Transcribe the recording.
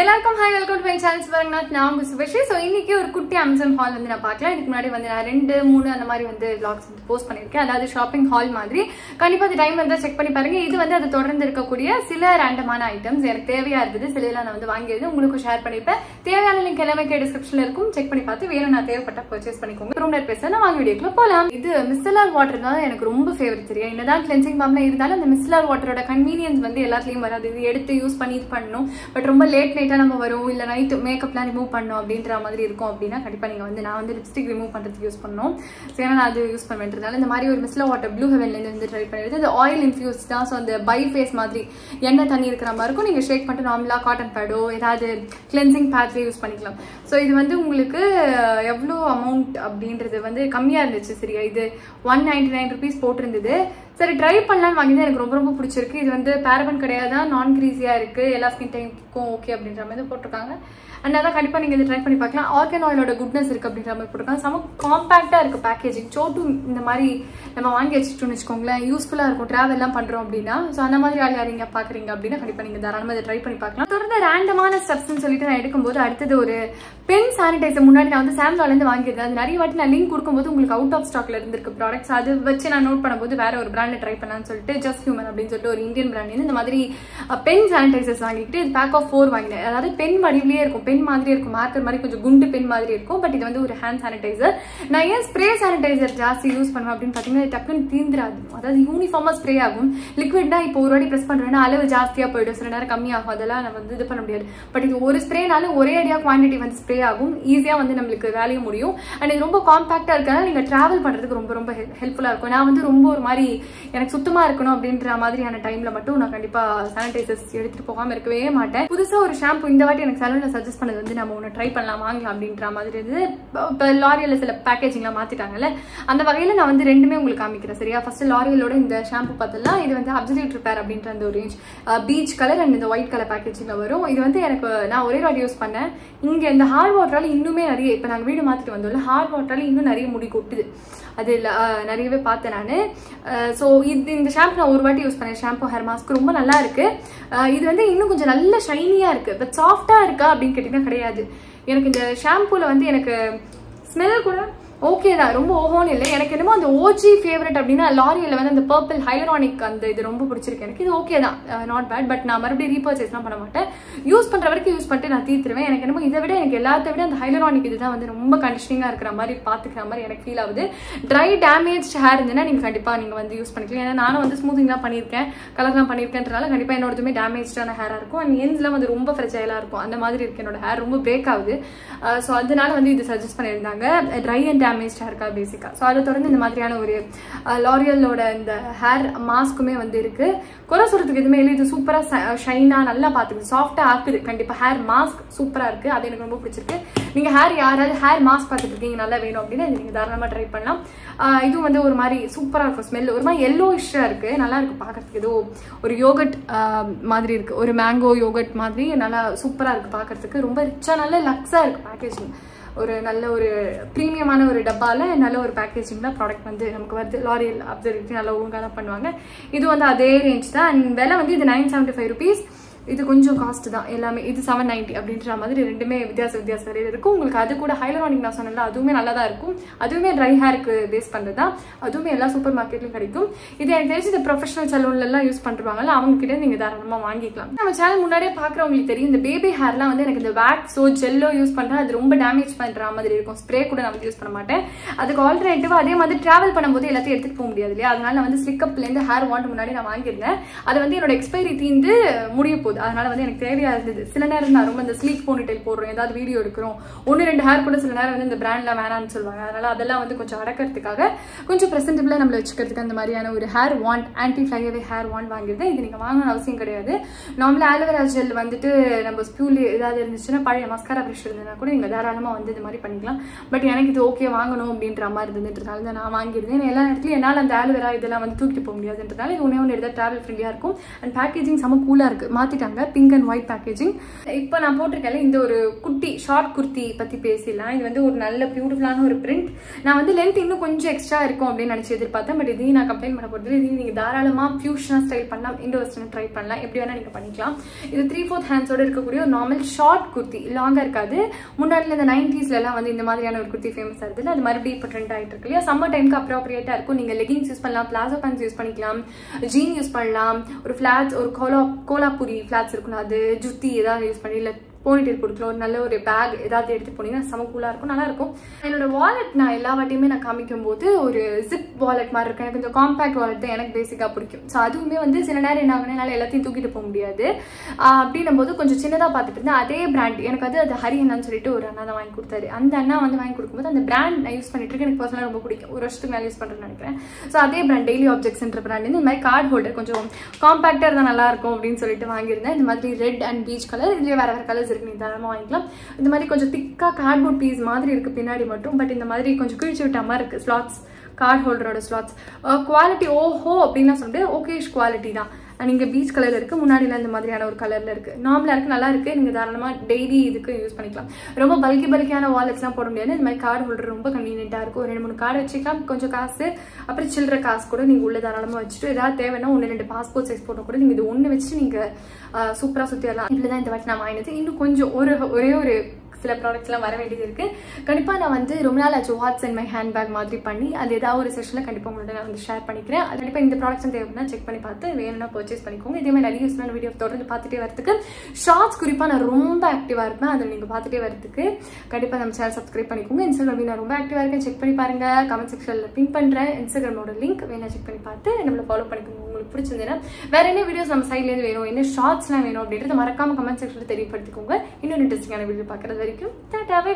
எல்லாருக்கும் hi, welcome to my channel பாருங்க. நான் உங்க சுபஸ்ரீ. ஸோ இன்னைக்கு ஒரு குட்டி அமேசான் ஹால் வந்து நான் பார்க்கலாம். இதுக்கு முன்னாடி வந்து நான் 2-3 அந்த மாதிரி வந்து vlogs வந்து போஸ்ட் பண்ணியிருக்கேன். அதாவது ஷாப்பிங் ஹால் மாதிரி. கண்டிப்பா அது டைம் இருந்தால் செக் பண்ணி பாருங்க. இது வந்து அது தொடர்ந்து இருக்கக்கூடிய சில ரேண்டமான ஐட்டம்ஸ் எனக்கு தேவையா இருந்தது. சில நான் வந்து வாங்கியது உங்களுக்கு ஷேர் பண்ணிப்பேன். தேவையான லிங்க் எல்லாமே டிஸ்கிரிப்ஷன்ல இருக்கும். செக் பண்ணி பார்த்து வேணும் நான் தேவைப்பட்ட பர்ச்சேஸ் பண்ணிக்கோங்க. ரூம் நெட் பேச நான் வாங்க வீடியோக்குள்ள போலாம். இது மிஸ்ஸலர் வாட்டர் தான் எனக்கு ரொம்ப ஃபேவரட். சரியா, என்னதான் கிளென்சிங் பாம்ல இருந்தாலும் அந்த மிஸ்ஸலர் வாட்டரோட கன்வீனியன்ஸ் வந்து எல்லாத்துலயும் வராது. இது எடுத்து யூஸ் பண்ணி இது பண்ணணும். பட் ரொம்ப லேட் நைட்டா நம்ம வரும், இல்ல நைட் மேக்கப்லாம் ரிமூவ் பண்ணணும் அப்படின்ற மாதிரி இருக்கும் அப்படின்னா கண்டிப்பா நீங்க வந்து நான் வந்து லிப்ஸ்டிக் ரிமூவ் பண்றதுக்கு யூஸ் பண்ணணும். சரி, நான் அது யூஸ் பண்ணுறதுனால இந்த மாதிரி ஒரு மிஸ்ஸலர் வாட்டர் ப்ளூ ஹெவன்ல இருந்து ட்ரை பண்ணிடுது. அது ஆயில் இன்ஃபியூஸ் தான். ஸோ அந்த பை ஃபேஸ் மாதிரி எண்ணெய் தண்ணி இருக்கிற மாதிரி இருக்கும். நீங்க ஷேக் பண்ணிட்டு நார்மலா காட்டன் பேடோ ஏதாவது கிளென்சிங் பேட்ல யூஸ் பண்ணிக்கலாம். ஸோ இது வந்து உங்களுக்கு எவ்வளோ அமௌண்ட் அப்படின்றது வந்து கம்மியா இருந்துச்சு. சரியா, இது 199 rupees போட்டிருந்தது. சரி, ட்ரை பண்ணலான்னு வாங்கிதான். எனக்கு ரொம்ப ரொம்ப பிடிச்சிருக்கு. இது வந்து பேரபன் கிடையாது, நான் கிரீஸியா இருக்கு, எல்லா ஸ்கின் டைமுக்கும் ஓகே அப்படின்ற மாதிரி போட்டிருக்காங்க. அதான் கண்டிப்பா நீங்க இதை ட்ரை பண்ணி பார்க்கலாம். ஆர்கன் ஆயிலோட குட்னஸ் இருக்கு அப்படின்ற மாதிரி போட்டிருக்காங்க. செம காம்பாக்டா இருக்கு பேக்கேஜிங். சோட்டு இந்த மாதிரி நம்ம வாங்கி வச்சுட்டோம்னு வச்சுக்கோங்களேன், யூஸ்ஃபுல்லா இருக்கும் டிராவல் எல்லாம் பண்றோம் அப்படின்னா. ஸோ அந்த மாதிரி ஆள் யாரீங்க பாக்குறீங்க அப்படின்னா கண்டிப்பா நீங்க தாராளமா இதை ட்ரை பண்ணி பார்க்கலாம். தொடர்ந்து ரேண்டமான ஸ்டெப்ஸ்ன்னு சொல்லிட்டு நான் எடுக்கும்போது அடுத்தது ஒரு பென் சானிடைசர். முன்னாடி நான் வந்து சாம்சாங்ல இருந்து வாங்கியிருந்தேன். அது நிறைய வாட்டி நான் லிங்க் கொடுக்கும்போது உங்களுக்கு அவுட் ஆஃப் ஸ்டாக்ல இருந்திருக்கு ப்ராடக்ட்ஸ். அது வச்சு நான் நோட் பண்ணும்போது வேற ஒரு பிராண்ட்ல ட்ரை பண்ணலாம்னு சொல்லிட்டு ஜஸ்ட் ஹியூமன் அப்படின்னு சொல்லிட்டு ஒரு இந்தியன் பிராண்ட் இந்த மாதிரி பென் சானிடைசர்ஸ் வாங்கிட்டு இது பேக் ஆஃப் 4 வாங்கினேன். அதாவது பென் வடிவிலேயே இருக்கும், பென் மாதிரி இருக்கும், மார்க்கர் மாதிரி கொஞ்சம் குண்டு பென் மாதிரி இருக்கும். பட் இது வந்து ஒரு ஹேண்ட் சானிடைசர். நான் ஏன் ஸ்ப்ரே சானிடைசர் ஜாஸ்தி யூஸ் பண்ணுவேன் அப்படின்னு பாத்தீங்கன்னா டக்குன்னு தீந்துராது. அதாவது யூனிஃபார்மா ஸ்ப்ரே ஆகும். லிக்விட்னா இப்போ ஒரு வாட்டி பிரஸ் பண்றேன்னா அளவு ஜாஸ்தியா போயிடும், சில நேரம் கம்மியாகும். அதெல்லாம் நம்ம வந்து இது பண்ண முடியாது. பட் இது ஒரு ஸ்ப்ரேனால ஒரே அடியா குவான்டிட்டி வந்து ஸ்ப்ரே ஆகும். ஈஸியா வந்து நம்மளுக்கு வேலையும் முடியும். அண்ட் இது ரொம்ப காம்பாக்டா இருக்கனால நீங்க டிராவல் பண்றதுக்கு ரொம்ப ரொம்ப ஹெல்ப்ஃபுல்லா இருக்கும். நான் வந்து ரொம்ப ஒரு மாதிரி எனக்கு சுத்தமா இருக்கணும் அப்படின்ற மாதிரியான டைம்ல மட்டும் நான் கண்டிப்பா சானிடைசர்ஸ் எடுத்துட்டு போகாம இருக்கவே மாட்டேன். புதுசா ஒரு ஷாம்பு இந்த வாட்டி எனக்கு சலூன்ல சஜஸ்ட் பண்ணது வந்து நம்ம ஒன்று ட்ரை பண்ணலாம் வாங்கலாம் அப்படின்ற மாதிரி இருந்தது. இப்போ லாரியல்ல சில பேக்கேஜிங்லாம் மாத்திட்டாங்கல்ல, அந்த வகையில நான் வந்து ரெண்டுமே உங்களுக்கு காமிக்கிறேன். சரியா, ஃபர்ஸ்ட் லாரியலோட இந்த ஷாம்பு பார்த்தலாம். இது வந்து அப்சல்யூட் ரிப்பேர் அப்படின்ற அந்த ஒரு ரேஞ்ச் பீச் கலர் அண்ட் இந்த ஒயிட் கலர் பேக்கேஜிங்ல வரும். இது வந்து எனக்கு நான் ஒரே வாட்டி யூஸ் பண்ணேன். இங்க இந்த ஹார்ட் வாட்டரால இன்னுமே நிறைய, இப்போ நாங்கள் வீடு மாத்திட்டு வந்தோம்ல, ஹார்ட் வாட்டரால இன்னும் நிறைய முடி கொட்டுது. அது நிறையவே பார்த்தேன் நான். ஸோ இந்த ஷாம்பு நான் ஒரு வாட்டி யூஸ் பண்ணேன். ஷாம்பு ஹேர் மாஸ்க் ரொம்ப நல்லா இருக்கு. இது வந்து இன்னும் கொஞ்சம் நல்ல ஷைனியா இருக்கு. பட் சாஃப்டா இருக்கா அப்படின்னு கேட்டீங்கன்னா கிடையாது. எனக்கு இந்த ஷாம்புல வந்து எனக்கு ஸ்மெல் கூட ஓகே தான், ரொம்ப ஓஹோன்னு இல்லை. எனக்கு என்னமோ அந்த ஓஜி ஃபேவரட் அப்படின்னா லாரியல்ல வந்து அந்த பர்பிள் ஹைலரானிக் அந்த இது ரொம்ப பிடிச்சிருக்கு எனக்கு. இது ஓகே தான், நாட் பேட். பட் நான் மறுபடியும் ரீபர்ச்சேஸ்லாம் பண்ண மாட்டேன். யூஸ் பண்ற வரைக்கும் யூஸ் பண்ணிட்டு நான் தீர்த்துருவேன். எனக்கு என்னமோ இதை விட எனக்கு எல்லாத்த விட அந்த ஹைலரானிக் இதுதான் வந்து ரொம்ப கண்டிஷனிங்கா இருக்கிற மாதிரி பாத்துக்கிற மாதிரி எனக்கு ஃபீல் ஆகுது. ட்ரை டேமேஜ் ஹேர் இருந்துன்னா நீங்க கண்டிப்பா நீங்க வந்து யூஸ் பண்ணிக்கலாம். ஏன்னா நானும் வந்து ஸ்மூத்திங்லாம் பண்ணியிருக்கேன், கலர்லாம் பண்ணியிருக்கேன்றனால கண்டிப்பா என்னோடதுமே டேமேஜான ஹேரா இருக்கும். அண்ட் எண்ட்ஸ்லாம் வந்து ரொம்ப ஃப்ரெஜைலா இருக்கும். அந்த மாதிரி இருக்கு என்னோட ஹேர், ரொம்ப பிரேக் ஆகுது. ஸோ அதனால வந்து இது சஜஸ்ட் பண்ணியிருந்தாங்க, ட்ரை அண்ட் டேமேஜ் ஹேர் இருக்கா பேசிக்கா. ஸோ அதை தொடர்ந்து இந்த மாதிரியான ஒரு லாரியலோட இந்த ஹேர் மாஸ்க்குமே வந்து இருக்கு. குறை சொல்றதுக்கு எதுவுமே இல்லை. இது சூப்பரா ஷைனா நல்லா பாத்துக்குது, சாஃப்டா ஆக்குது. கண்டிப்பா ஹேர் மாஸ்க் சூப்பரா இருக்கு, அது எனக்கு ரொம்ப பிடிச்சிருக்கு. நீங்க யாராவது ஹேர் மாஸ்க் பார்த்துட்டு இருக்கீங்க நல்லா வேணும் அப்படின்னா நீங்க தாராளமா ட்ரை பண்ணலாம். இதுவும் வந்து ஒரு மாதிரி சூப்பரா இருக்கும். ஸ்மெல் ஒரு மாதிரி எல்லோயிஷா இருக்கு, நல்லா இருக்கு பாக்குறதுக்கு. ஏதோ ஒரு யோகட் மாதிரி இருக்கு, ஒரு மேங்கோ யோகட் மாதிரி நல்லா சூப்பரா இருக்கு பாக்குறதுக்கு. ரொம்ப ரிச்சா நல்ல லக்ஸா இருக்கு பேக்கேஜிங். ஒரு நல்ல ஒரு ப்ரீமியமான ஒரு டப்பால நல்ல ஒரு பேக்கேஜிங்ல ப்ராடக்ட் வந்து நமக்கு வருது. லாரியல் அப்சர்வேட்டரி நல்லா ஒழுங்காக தான் பண்ணுவாங்க. இது வந்து அதே ரேஞ்ச் தான். அண்ட் விலை வந்து இது 975 rupees. இது கொஞ்சம் காஸ்ட் தான் எல்லாமே. இது 790 அப்படின்ற மாதிரி ரெண்டுமே வித்தியாச வரையில் இருக்கும். உங்களுக்கு அது கூட ஹைலரானிக் நான் சொன்னல, அதுவுமே நல்லா தான் இருக்கும். அதுவுமே ட்ரை ஹேருக்கு பேஸ் பண்ணுறது தான். அதுவுமே எல்லா சூப்பர் மார்க்கெட்லையும் கிடைக்கும். இது எனக்கு தெரிஞ்சு இந்த ப்ரொஃபஷனல் சலூன்ல எல்லாம் யூஸ் பண்ணுவாங்கல்ல, அவங்க கிட்ட நீங்க தாராளமா வாங்கிக்கலாம். நம்ம சேனல் முன்னாடியே பாக்குறவங்களுக்கு தெரியும், இந்த பேபி ஹேர்லாம் வந்து எனக்கு இந்த வேக்ஸோ ஜெல்லோ யூஸ் பண்றேன், அது ரொம்ப டேமேஜ் பண்ற மாதிரி இருக்கும். ஸ்ப்ரே கூட நான் வந்து யூஸ் பண்ண மாட்டேன். அதுக்கு ஆல்டர்னேட்டிவா அதே மாதிரி டிராவல் பண்ணும்போது எல்லாத்தையும் எடுத்துட்டு போக முடியாது இல்லையா, அதனால நான் வந்து ஸ்லிக்கப்ல இருந்து ஹேர் வாண்ட் முன்னாடி நான் வாங்கியிருந்தேன். அது வந்து என்னோட எக்ஸ்பைரி தீந்து முடிய போகுது. அதனால வந்து எனக்கு தேவையா இருந்தது. சில நேரம் நான் ரொம்ப இந்த ஸ்லீக் போனிடெயில் போடுறோம், ஏதாவது வீடியோ எடுக்கிறோம், 1-2 ஹேர் கூட சில நேரம் வந்து இந்த பிராண்ட்ல வேணான்னு சொல்லுவாங்க. அதனால அதெல்லாம் வந்து கொஞ்சம் அடக்கிறதுக்காக கொஞ்சம் பிரசன்டபிளா நம்மள வச்சுக்கிறதுக்கு அந்த மாதிரியான ஒரு hair wand, anti flyaway hair wand வாங்கியிருந்தேன். இது நீங்க வாங்கணும் அவசியம் கிடையாது. நார்மலா ஆலோவேரா ஜெல் வந்துட்டு நம்ம ஸ்பியூல் ஏதாவது இருந்துச்சுன்னா, பழைய மஸ்காரா ப்ரஷ் இருந்ததுன்னா கூட நீங்க தாராளமா வந்து இது மாதிரி பண்ணிக்கலாம். பட் எனக்கு இது ஓகே வாங்கணும் அப்படின்ற மாதிரி இருந்துன்றதுனால தான் நான் வாங்கியிருந்தேன். எல்லா இடத்துலயும் என்னால் அந்த ஆலோவேரா இதெல்லாம் வந்து தூக்கிட்டு போக முடியாதுன்றதுனால இது ஒன்று எடுத்தால் டிராவல் ஃப்ரெண்ட்லியா இருக்கும். அண்ட் பேக்கேஜிங் செம கூலா இருக்கு. மாத்திட்டாங்க கொடுத்துருக்காங்க. Pink and white packaging. இப்போ நான் போட்டிருக்கேன் இந்த ஒரு குட்டி ஷார்ட் குர்த்தி பற்றி பேசிடலாம். இது வந்து ஒரு நல்ல பியூட்டிஃபுல்லான ஒரு பிரிண்ட். நான் வந்து லென்த் இன்னும் கொஞ்சம் எக்ஸ்ட்ரா இருக்கும் அப்படின்னு நினச்சி எதிர்பார்த்தேன். பட் இதையும் நான் கம்ப்ளைண்ட் பண்ண போகிறது. இதையும் நீங்கள் தாராளமாக ஃபியூஷனாக ஸ்டைல் பண்ணலாம், இண்டோ வெஸ்டர்ன் ட்ரை பண்ணலாம், எப்படி வேணால் நீங்கள் பண்ணிக்கலாம். இது 3/4 ஹேண்ட்ஸோட இருக்கக்கூடிய ஒரு நார்மல் ஷார்ட் குர்த்தி, லாங்காக இருக்காது. முன்னாடி இந்த 90sலாம் வந்து இந்த மாதிரியான ஒரு குர்த்தி ஃபேமஸ் ஆகுது. அது மறுபடியும் இப்போ ட்ரெண்ட் ஆகிட்டு இருக்கு இல்லையா. சம்மர் டைமுக்கு அப்ரோப்ரியேட்டாக இருக்கும். நீங்கள் லெகிங்ஸ் யூஸ் பண்ணலாம், பிளாசோ பேண்ட்ஸ் யூஸ் பண்ணிக்கலாம், ஜீன் யூஸ் பண்ணலாம், ஒரு ஃபிளாட்ஸ், ஒரு கோலாபுரி ஃபிளாட்ஸ் இருக்கும், அது ஜுத்தி ஏதாவது யூஸ் பண்ணி, இல்லை போனிடெயில் கொடுக்கலாம், ஒரு நல்ல ஒரு பேக் ஏதாவது எடுத்து போனீங்கன்னா செம கூலாக இருக்கும், நல்லா இருக்கும். என்னோட வாலெட் நான் எல்லா வாட்டியுமே நான் காமிக்கும் போது ஒரு ஜிப் வாலெட் மாதிரி இருக்கும். எனக்கு இந்த காம்பேக்ட் வாலெட் தான் எனக்கு பேசிக்காக பிடிக்கும். ஸோ அதுவுமே வந்து சில நேரம் என்ன ஆகுனா என்னால் எல்லாத்தையும் தூக்கிட்டு போக முடியாது. அப்படின்னும் போது கொஞ்சம் சின்னதாக பார்த்துட்டு இருந்தேன். அதே பிராண்ட் எனக்கு வந்து அது ஹரி அண்ணான்னு சொல்லிட்டு ஒரு அண்ணா தான் வாங்கி கொடுத்தாரு. அந்த அண்ணா வந்து வாங்கி கொடுக்கும்போது அந்த பிராண்ட் நான் யூஸ் பண்ணிட்டு இருக்கேன். எனக்கு பர்சனலாக ரொம்ப பிடிக்கும். ஒரு வருஷத்துக்கு மேலே யூஸ் பண்ணுறேன்னு நினைக்கிறேன். ஸோ அதே பிராண்ட் டெய்லி ஆப்ஜெக்ட்ஸ்ன்ற பிராண்ட் இந்த மாதிரி கார்டு ஹோல்டர் கொஞ்சம் காம்பேக்டாக இருந்தால் நல்லா இருக்கும் அப்படின்னு சொல்லிட்டு வாங்கியிருந்தேன். இந்த மாதிரி ரெட் அண்ட் பீச் கலர், இதுலேயே வேறு வேறு கலர்ஸ் இருக்கு, நீ தாராளமாக வாங்கிக்கலாம். இந்த மாதிரி கொஞ்சம் திக்கா கார்ட்போர்ட் பீஸ் மாதிரி இருக்கு பின்னாடி மட்டும். பட் இந்த மாதிரி கொஞ்சம் கிழிச்சு விட்ட மாதிரி இருக்கு ஸ்லாட்ஸ், கார்ட் ஹோல்டரோட ஸ்லாட்ஸ். குவாலிட்டி ஓஹோ அப்படின்லாம் சொல்லிட்டு ஓகேஷ் குவாலிட்டி தான். நீங்க பீச் கலர்ல இருக்கு, முன்னாடிலாம் இந்த மாதிரியான ஒரு கலர்ல இருக்கு, நார்மலா இருக்கு, நல்லா இருக்கு. நீங்க தாராளமா டெய்லி இதுக்கு யூஸ் பண்ணிக்கலாம். ரொம்ப பல்கியான வாலெட்ஸ்லாம் போட முடியாது. இந்த மாதிரி கார்டு ஹோல்டர் ரொம்ப கன்வீனியன்ட்டா இருக்கும். ஒரு 2-3 கார்டு வச்சுக்கலாம், கொஞ்சம் காசு, அப்புறம் சில்லற காசு கூட நீங்க உள்ள தாராளமா வச்சுட்டு ஏதாவது தேவைன்னா 1-2 பாஸ்போர்ட் சைஸ் போட்டோ கூட நீங்க இது ஒன்று வச்சுட்டு நீங்க சூப்பரா சுத்தி வரலாம். இப்படிதான் இந்த வாட்டி நான் வாங்கினது. இன்னும் கொஞ்சம் ஒரே ஒரு சில ப்ராடக்ட்ஸ்லாம் வர வேண்டியது இருக்கு. கண்டிப்பாக நான் வந்து ரொம்ப நாள் ஆச்சு watch and my handbag மாதிரி பண்ணி, அது ஏதாவது ஒரு செஷனில் கண்டிப்பாக உங்களோட நான் வந்து ஷேர் பண்ணிக்கிறேன். அது கண்டிப்பாக இந்த ப்ராடக்ட்ஸ் தேவைன்னா செக் பண்ணி பார்த்து வேணும்னா பர்ச்சேஸ் பண்ணிக்கோங்க. இதே மாதிரி நிறைய யூஸ்ஃபுல்லான வீடியோ தொடர்ந்து பார்த்துட்டே வரதுக்கு, ஷார்ட்ஸ் குறிப்பாக நான் ரொம்ப ஆக்டிவாக இருப்பேன், அதை நீங்கள் பார்த்துட்டே வரதுக்கு கண்டிப்பாக நம்ம சேனல் சப்ஸ்கிரைப் பண்ணிக்கோங்க. இன்ஸ்டாகிராம் நான் ரொம்ப ஆக்டிவாக இருக்கேன், செக் பண்ணி பாருங்க. கமெண்ட் செக்ஷனில் பின் பண்ணுறேன் இன்ஸ்டாகிராமோட லிங்க், வேணா செக் பண்ணி பார்த்து நம்மளை ஃபாலோ பண்ணிக்கோங்க. உங்களுக்கு பிடிச்சிருந்தேன்னா வேற என்ன வீடியோஸ் நம்ம சைட்லேருந்து வேணும், என்ன ஷார்ட்ஸ்லாம் வேணும் அப்படின்றத மறக்காம கமெண்ட் செக்ஷனில் தெரியப்படுத்திக்கோங்க. இன்னொரு இன்ட்ரெஸ்டிங்கான வீடியோ பார்க்குறது வரைக்கும் டாடா, பை.